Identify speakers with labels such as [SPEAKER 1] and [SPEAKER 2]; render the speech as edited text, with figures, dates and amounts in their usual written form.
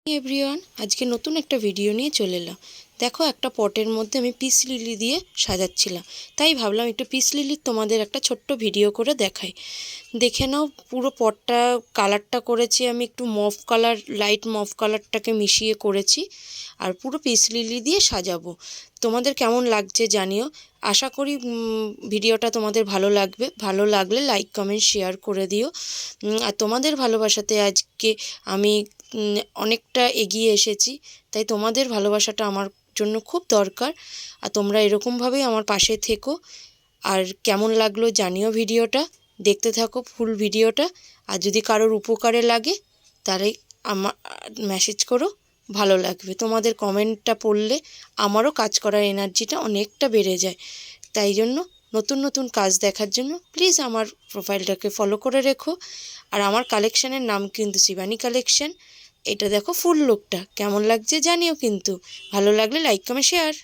[SPEAKER 1] Everyone, আজকে নতুন একটা ভিডিও নিয়ে চলে এলাম। দেখো, একটা পটের মধ্যে আমি পিস লিলি দিয়ে সাজাচ্ছিলাম, তাই ভাবলাম একটু পিস লিলির তোমাদের একটা ছোট্ট ভিডিও করে দেখাই। দেখে নাও, পুরো পটটা কালারটা করেছি আমি একটু মভ কালার, লাইট মভ কালারটাকে মিশিয়ে করেছি, আর পুরো পিস লিলি দিয়ে সাজাবো। তোমাদের কেমন লাগছে জানিও। আশা করি ভিডিওটা তোমাদের ভালো লাগবে। ভালো লাগলে লাইক কমেন্ট শেয়ার করে দিও। আর তোমাদের ভালোবাসাতে আজকে আমি অনেকটা এগিয়ে এসেছি, তাই তোমাদের ভালোবাসাটা আমার জন্য খুব দরকার। আর তোমরা এরকমভাবেই আমার পাশে থেকো। আর কেমন লাগলো জানিও ভিডিওটা, দেখতে থাকো ফুল ভিডিওটা। আর যদি কারোর উপকারে লাগে তাহলে আমার মেসেজ করো, ভালো লাগবে। তোমাদের কমেন্টটা পড়লে আমারও কাজ করার এনার্জিটা অনেকটা বেড়ে যায়। তাই জন্য নতুন নতুন কাজ দেখার জন্য প্লিজ আমার প্রোফাইলটাকে ফলো করে রেখো। আর আমার কালেকশানের নাম কিন্তু শিবানী কালেকশন। এটা দেখো ফুল লুকটা কেমন লাগছে জানিও কিন্তু। ভালো লাগলে লাইক কমেন্ট শেয়ার।